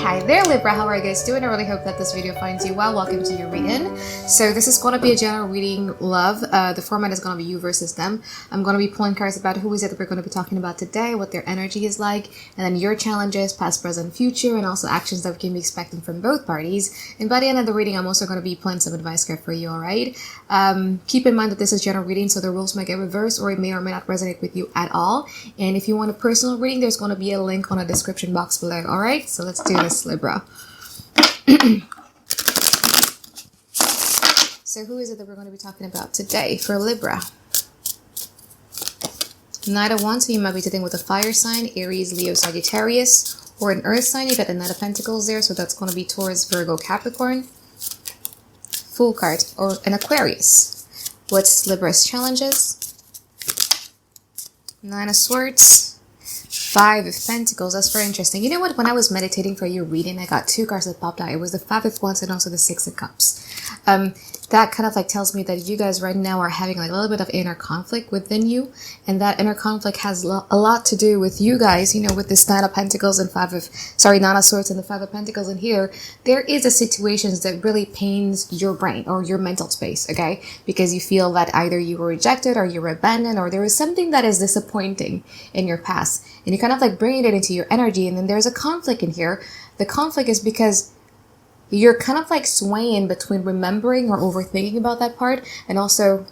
Hi there Libra, how are you guys doing? I really hope that this video finds you well. Welcome to your reading. So this is going to be a general reading, love. The format is going to be you versus them. I'm going to be pulling cards about who is it that we're going to be talking about today, what their energy is like, and then your challenges, past, present, future, and also actions that we can be expecting from both parties. And by the end of the reading, I'm also going to be pulling some advice card for you, alright? Keep in mind that this is general reading, so the rules might get reversed or it may or may not resonate with you at all. And if you want a personal reading, there's going to be a link on the description box below, alright? So let's do this, Libra. So who is it that we're going to be talking about today for Libra? Knight of Wands, so you might be dealing with a fire sign, Aries, Leo, Sagittarius, or an earth sign. You got the Knight of Pentacles there, so that's going to be Taurus, Virgo, Capricorn. Fool card, or an Aquarius. What's Libra's challenges? Nine of Swords. Five of Pentacles. That's very interesting. You know what? When I was meditating for your reading, I got two cards that popped out. It was the Five of Wands and also the Six of Cups. That kind of like tells me that you guys right now are having like a little bit of inner conflict within you, and that inner conflict has a lot to do with you guys. You know, with this Nine of Pentacles and Nine of Swords and the Five of Pentacles in here, there is a situation that really pains your brain or your mental space, okay? Because you feel that either you were rejected or you were abandoned, or there is something that is disappointing in your past, and you kind of like bringing it into your energy, and then there's a conflict in here. The conflict is because you're kind of like swaying between remembering or overthinking about that part, and also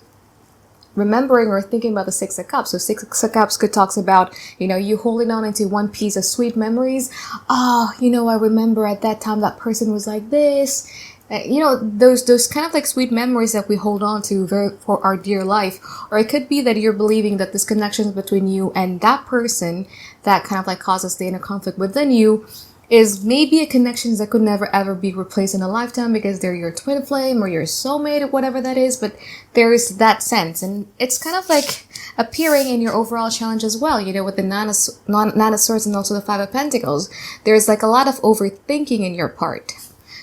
remembering or thinking about the Six of Cups. So Six of Cups could talks about, you know, you holding on into one piece of sweet memories. Oh, you know, I remember at that time that person was like this. You know, those kind of like sweet memories that we hold on to for our dear life. Or it could be that you're believing that this connection between you and that person that kind of like causes the inner conflict within you is maybe a connection that could never ever be replaced in a lifetime because they're your twin flame or your soulmate or whatever that is. But there's that sense, and it's kind of like appearing in your overall challenge as well, you know, with the Nine of Swords and also the Five of Pentacles. There's like a lot of overthinking in your part.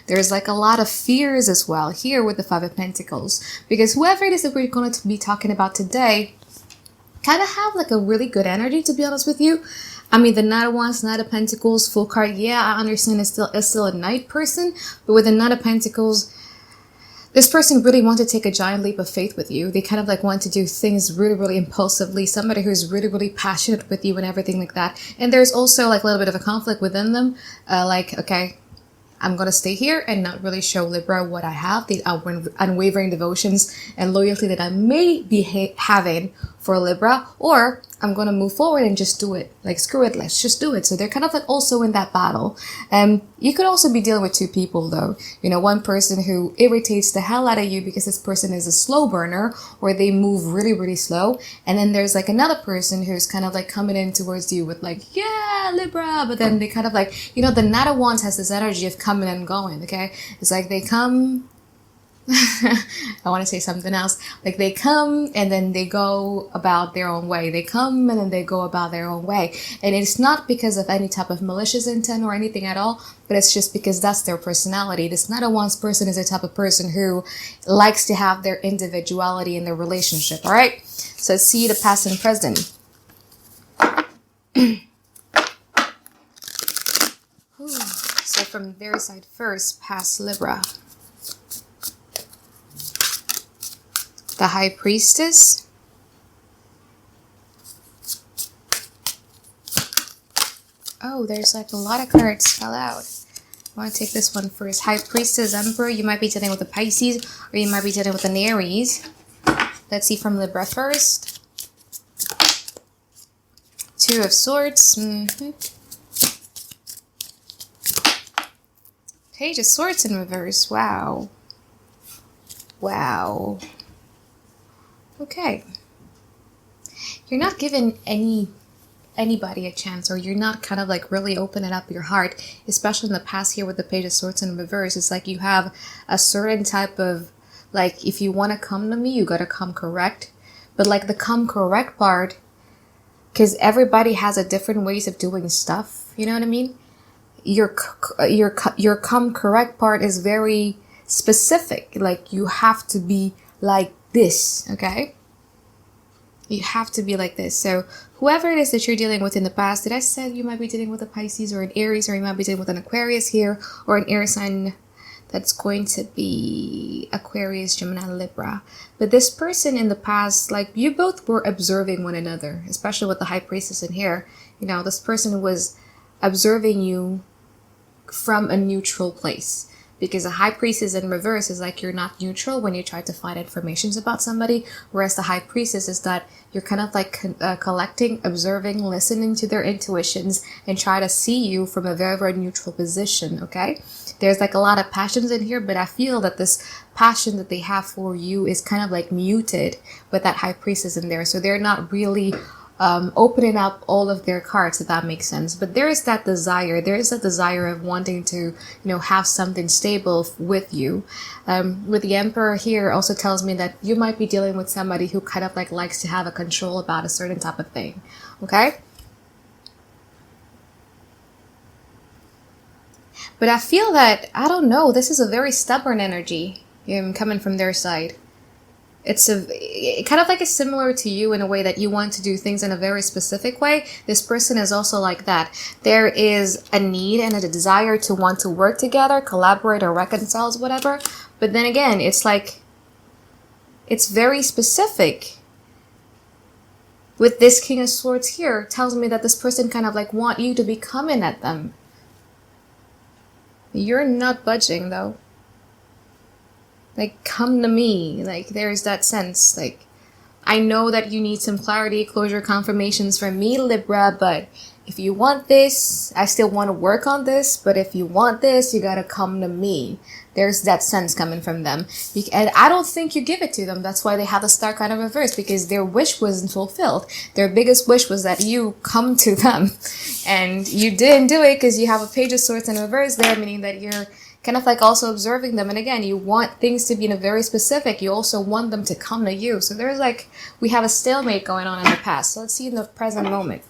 There's like a lot of fears as well here with the Five of Pentacles, because whoever it is that we're going to be talking about today kind of have like a really good energy, to be honest with you. I mean, the Knight of Wands, Knight of Pentacles, full card. Yeah, I understand it's still a Knight person, but with the Knight of Pentacles, this person really wants to take a giant leap of faith with you. They kind of like want to do things really, really impulsively. Somebody who's really, really passionate with you and everything like that. And there's also like a little bit of a conflict within them. Like, okay, I'm going to stay here and not really show Libra what I have, the unwavering devotions and loyalty that I may be having for Libra, or I'm going to move forward and just do it. Like, screw it, let's just do it. So they're kind of like also in that battle. You could also be dealing with two people though. You know, one person who irritates the hell out of you because this person is a slow burner or they move really, really slow. And then there's like another person who's kind of like coming in towards you with like, yeah, Libra. But then they kind of like, you know, the Knight of Wands has this energy of coming and going, okay? It's like they come... I want to say something else. Like they come and then they go about their own way. They come and then they go about their own way. And it's not because of any type of malicious intent or anything at all, but it's just because that's their personality. This Knight of Wands person is the type of person who likes to have their individuality in their relationship. All right. So let's see the past and present. So from their side first, past Libra. The High Priestess. Oh, there's like a lot of cards fell out. I want to take this one first. High Priestess, Emperor. You might be dealing with a Pisces or you might be dealing with an Aries. Let's see from Libra first. Two of Swords. Page of Swords in reverse. Wow. Wow. Okay. You're not giving anybody a chance, or you're not kind of like really opening up your heart, especially in the past here with the Page of Swords in reverse. It's like you have a certain type of, like, if you want to come to me, you got to come correct. But like the come correct part, because everybody has a different ways of doing stuff, you know what I mean? Your come correct part is very specific. Like you have to be like this, okay? You have to be like this. So whoever it is that you're dealing with in the past, did I say you might be dealing with a Pisces or an Aries, or you might be dealing with an Aquarius here, or an air sign that's going to be Aquarius, Gemini, Libra. But this person in the past, like, you both were observing one another, especially with the High Priestess in here. You know, this person was observing you from a neutral place. Because a High Priestess in reverse is like you're not neutral when you try to find information about somebody, whereas the High Priestess is that you're kind of like collecting, observing, listening to their intuitions, and try to see you from a very, very neutral position, okay? There's like a lot of passions in here, but I feel that this passion that they have for you is kind of like muted with that High Priestess in there. So they're not really opening up all of their cards, if that makes sense. But there is that desire. There is a desire of wanting to, you know, have something stable with you. With the Emperor here also tells me that you might be dealing with somebody who kind of like likes to have a control about a certain type of thing. Okay? But I feel that, I don't know, this is a very stubborn energy coming from their side. It kind of like is similar to you in a way that you want to do things in a very specific way. This person is also like that. There is a need and a desire to want to work together, collaborate, or reconcile, whatever. But then again, it's like, it's very specific. With this King of Swords here, tells me that this person kind of like want you to be coming at them. You're not budging though. Like, come to me. Like, there's that sense. Like, I know that you need some clarity, closure, confirmations from me, Libra, but if you want this, I still want to work on this, but if you want this, you gotta come to me. There's that sense coming from them. And I don't think you give it to them. That's why they have the Star kind of reverse, because their wish wasn't fulfilled. Their biggest wish was that you come to them. And you didn't do it because you have a Page of Swords in reverse there, meaning that you're kind of like also observing them. And again, you want things to be in a very specific. You also want them to come to you. So there's like, we have a stalemate going on in the past. So let's see in the present moment.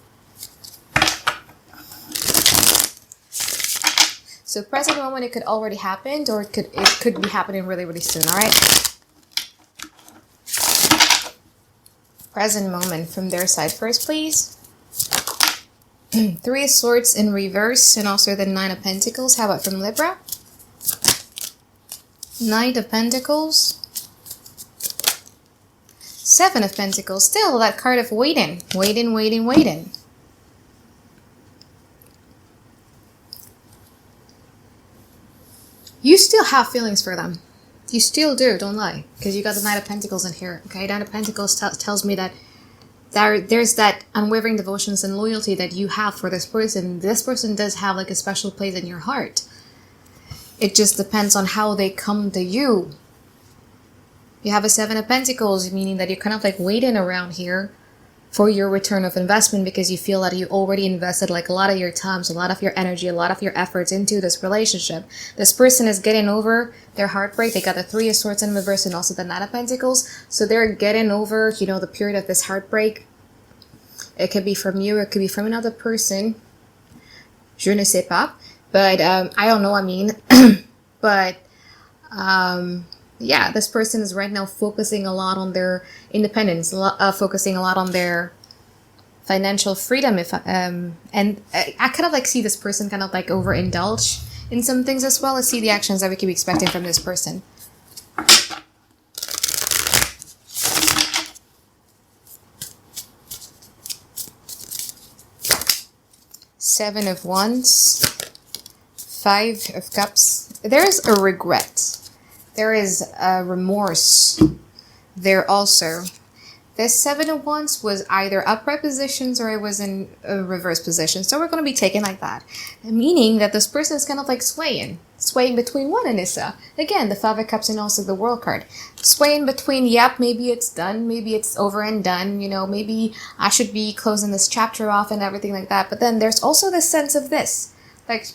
So present moment, it could already happened, or it could be happening really, really soon. All right. Present moment from their side first, please. Three of Swords in reverse, and also the Nine of Pentacles. How about from Libra? Knight of Pentacles. Seven of Pentacles. Still that card of waiting. Waiting, waiting, waiting. You still have feelings for them. You still do, don't lie. Because you got the Knight of Pentacles in here. Okay, Knight of Pentacles tells me that there's that unwavering devotions and loyalty that you have for this person. This person does have like a special place in your heart. It just depends on how they come to you. You have a Seven of Pentacles, meaning that you're kind of like waiting around here for your return of investment, because you feel that you already invested like a lot of your time, a lot of your energy, a lot of your efforts into this relationship. This person is getting over their heartbreak. They got the Three of Swords in reverse and also the Nine of Pentacles. So they're getting over, you know, the period of this heartbreak. It could be from you, it could be from another person. Je ne sais pas. But I don't know, I mean. But yeah, this person is right now focusing a lot on their independence, focusing a lot on their financial freedom. And I kind of like see this person kind of like overindulge in some things as well. Let's see the actions that we could be expecting from this person. Seven of Wands. Five of Cups. There is a regret. There is a remorse there also. This Seven of Wands was either upright positions or it was in a reverse position. So we're going to be taking like that. Meaning that this person is kind of like swaying. Swaying between what, Anisa? Again, the Five of Cups and also the World card. Swaying between, yep, maybe it's done. Maybe it's over and done. You know, maybe I should be closing this chapter off and everything like that. But then there's also this sense of this. Like,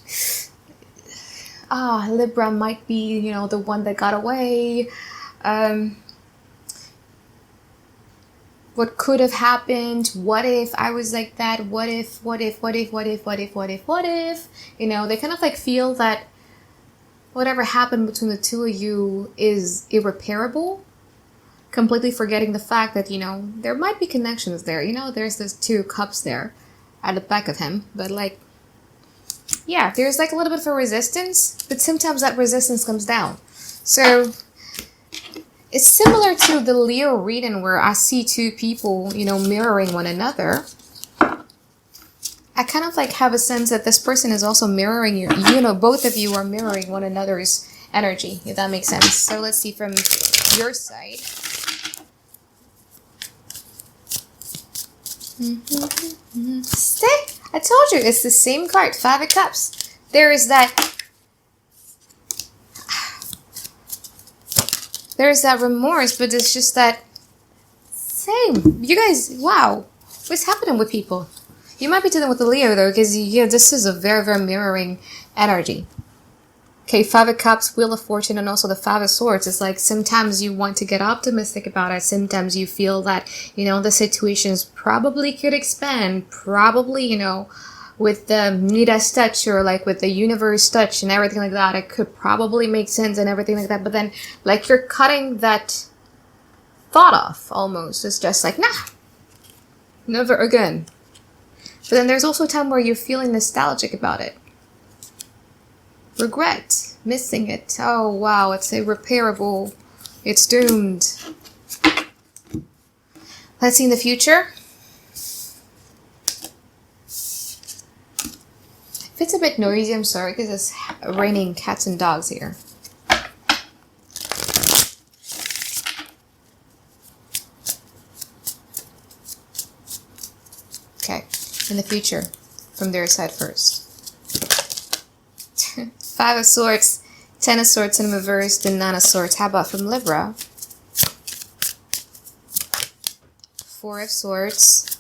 Libra might be, you know, the one that got away. What could have happened? What if I was like that? What if? You know, they kind of like feel that whatever happened between the two of you is irreparable. completely forgetting the fact that, there might be connections there. There's those 2 cups there at the back of him. But like, yeah, there's like a little bit of a resistance, but sometimes that resistance comes down. So it's similar to the Leo reading where I see 2 people, mirroring one another. I kind of like have a sense that this person is also mirroring both of you are mirroring one another's energy, if that makes sense. So let's see from your side. Stay. I told you, it's the same card, 5 of Cups. There's that remorse, but it's just that same. You guys, wow. What's happening with people? You might be dealing with the Leo though, because this is a very, very mirroring energy. Okay, 5 of Cups, Wheel of Fortune, and also the 5 of Swords. It's like sometimes you want to get optimistic about it. Sometimes you feel that, the situations probably could expand. Probably, with the Midas touch or like with the universe touch and everything like that, it could probably make sense and everything like that. But then, like, you're cutting that thought off almost. It's just like, nah, never again. But then there's also a time where you're feeling nostalgic about it. Regret, missing it. Oh wow, it's irreparable. It's doomed. Let's see in the future. If it's a bit noisy, I'm sorry, because it's raining cats and dogs here. Okay, in the future, from their side first. 5 of Swords, 10 of Swords in reverse, the 9 of Swords. How about from Libra? 4 of Swords,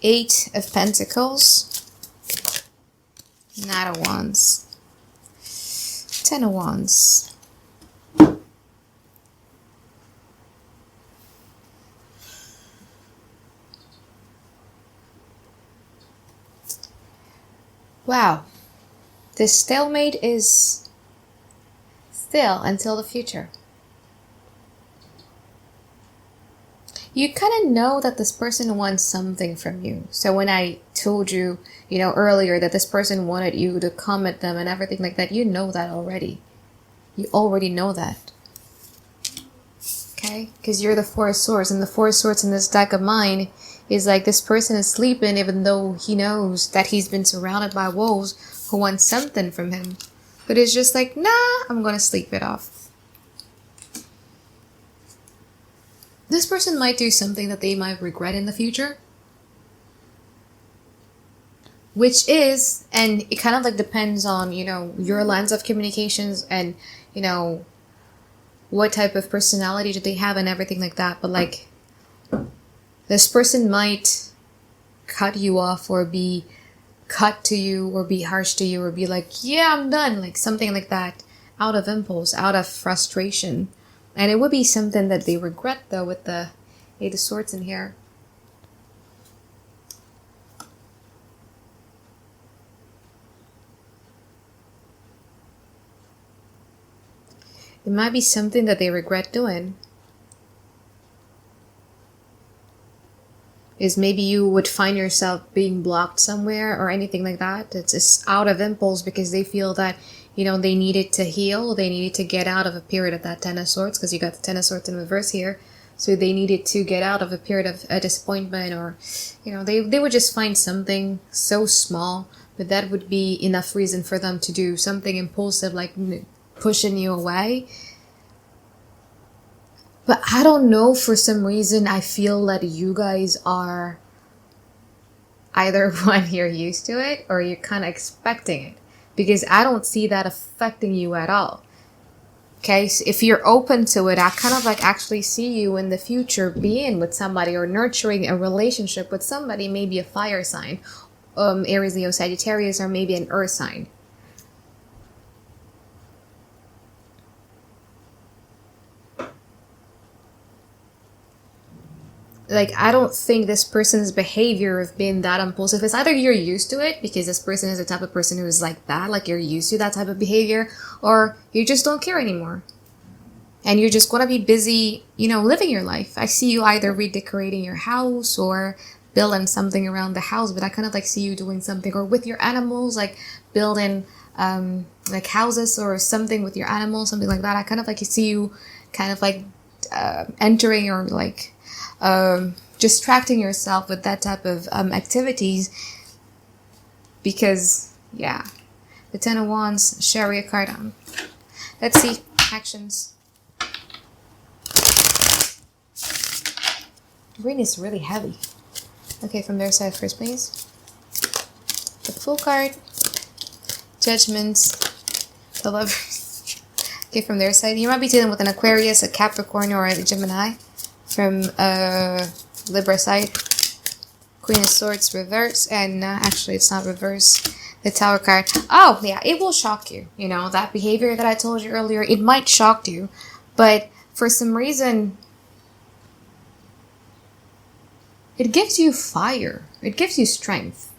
8 of Pentacles, 9 of Wands, 10 of Wands. Wow, this stalemate is still until the future. You kind of know that this person wants something from you. So when I told you, earlier that this person wanted you to come at them and everything like that, you know that already. You already know that. Okay? Because you're the 4 of Swords, and the 4 of Swords in this deck of mine is like this person is sleeping even though he knows that he's been surrounded by wolves who want something from him. But it's just like, nah, I'm gonna sleep it off. This person might do something that they might regret in the future. Which is, and it kind of like depends on, your lines of communications and, what type of personality do they have and everything like that. But like, this person might cut you off or be cut to you or be harsh to you or be like, yeah, I'm done. Like something like that out of impulse, out of frustration. And it would be something that they regret though with the 8 of Swords in here. It might be something that they regret doing. Is maybe you would find yourself being blocked somewhere or anything like that. It's just out of impulse because they feel that, they needed to heal. They needed to get out of a period of that 10 of Swords because you got the 10 of Swords in reverse here. So they needed to get out of a period of a disappointment or, they would just find something so small, but that would be enough reason for them to do something impulsive like pushing you away. But I don't know, for some reason, I feel that you guys are either one, you're used to it or you're kind of expecting it. Because I don't see that affecting you at all. Okay, so if you're open to it, I kind of like actually see you in the future being with somebody or nurturing a relationship with somebody, maybe a fire sign, Aries, Leo, Sagittarius, or maybe an earth sign. Like, I don't think this person's behavior of being that impulsive is either you're used to it because this person is the type of person who is like that, like you're used to that type of behavior, or you just don't care anymore. And you're just going to be busy, living your life. I see you either redecorating your house or building something around the house, but I kind of like see you doing something, or with your animals, like building like houses or something with your animals, something like that. I kind of like see you kind of like entering, or like distracting yourself with that type of activities, because yeah, the Ten of Wands, Chariot card on. Let's see actions. Green is really heavy. Okay, from their side first, please. The Fool card, Judgments, the Lovers. Okay, from their side, you might be dealing with an Aquarius, a Capricorn, or a Gemini. From Libra side, Queen of Swords reverse, and actually it's not reverse. The Tower card. Oh yeah, it will shock you. That behavior that I told you earlier, it might shock you, but for some reason, it gives you fire. It gives you strength.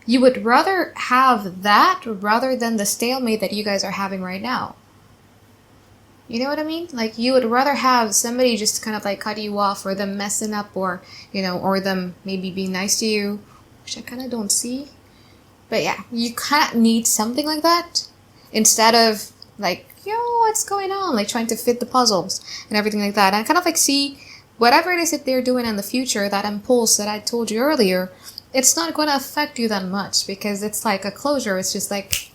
You would rather have that rather than the stalemate that you guys are having right now. You know what I mean? Like, you would rather have somebody just kind of like cut you off, or them messing up, or, or them maybe being nice to you, which I kind of don't see. But yeah, you kind of need something like that instead of like, what's going on? Like trying to fit the puzzles and everything like that. And I kind of like see whatever it is that they're doing in the future, that impulse that I told you earlier, it's not going to affect you that much, because it's like a closure. It's just like,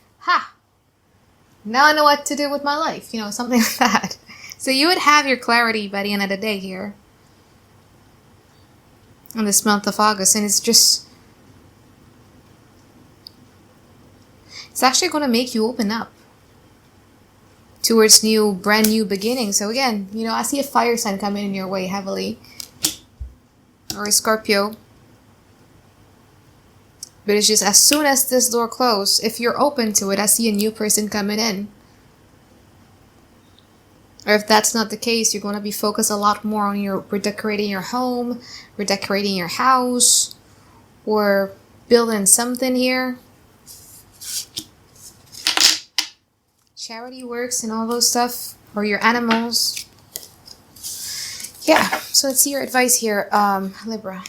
now I know what to do with my life, something like that. So you would have your clarity by the end of the day here in this month of August. And it's actually going to make you open up towards brand new beginnings. So again, I see a fire sign coming in your way heavily, or a Scorpio. But it's just, as soon as this door closes, if you're open to it, I see a new person coming in. Or if that's not the case, you're going to be focused a lot more on redecorating your home, redecorating your house, or building something here. Charity works and all those stuff, or your animals. Yeah, so let's see your advice here, Libra.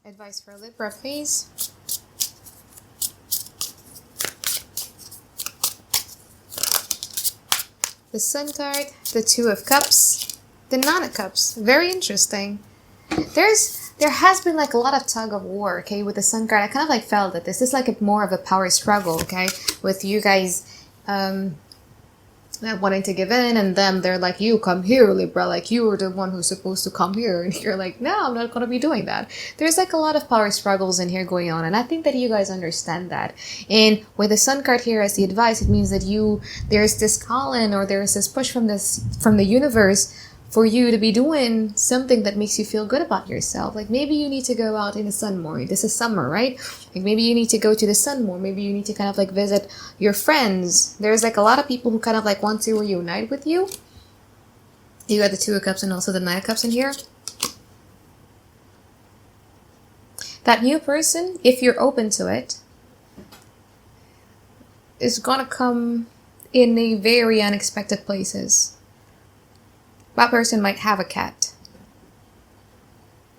Advice for Libra, please. The Sun card, the Two of Cups, the Nine of Cups. Very interesting. There has been like a lot of tug of war, okay, with the Sun card. I kind of like felt that this is like more of a power struggle, okay, with you guys not wanting to give in, and them, they're like, you come here, Libra, like you were the one who's supposed to come here, and you're like, no, I'm not going to be doing that. There's like a lot of power struggles in here going on, and I think that you guys understand that. And with the Sun card here as the advice, it means that there's this calling, or there's this push from the universe for you to be doing something that makes you feel good about yourself. Like maybe you need to go out in the sun more. This is summer, right? Like maybe you need to go to the sun more. Maybe you need to kind of like visit your friends. There's like a lot of people who kind of like want to reunite with you. You got the Two of Cups and also the Nine of Cups in here. That new person, if you're open to it, is gonna come in a very unexpected places. That person might have a cat,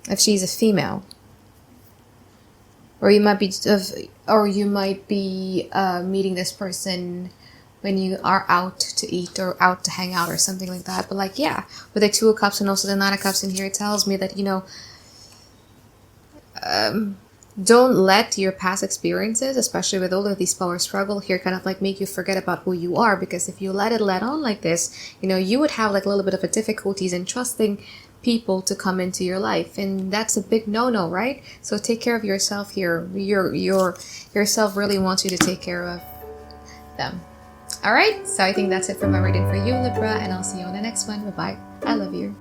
if she's a female, or you might be meeting this person when you are out to eat or out to hang out or something like that. But like, yeah, with the Two of Cups and also the Nine of Cups in here, it tells me that don't let your past experiences, especially with all of these power struggle here, kind of like make you forget about who you are. Because if you let on like this, you would have like a little bit of a difficulties in trusting people to come into your life, and that's a big no-no, right? So take care of yourself here. Yourself really wants you to take care of them. All right, so I think that's it for my reading for you, Libra, and I'll see you on the next one. Bye bye. I love you.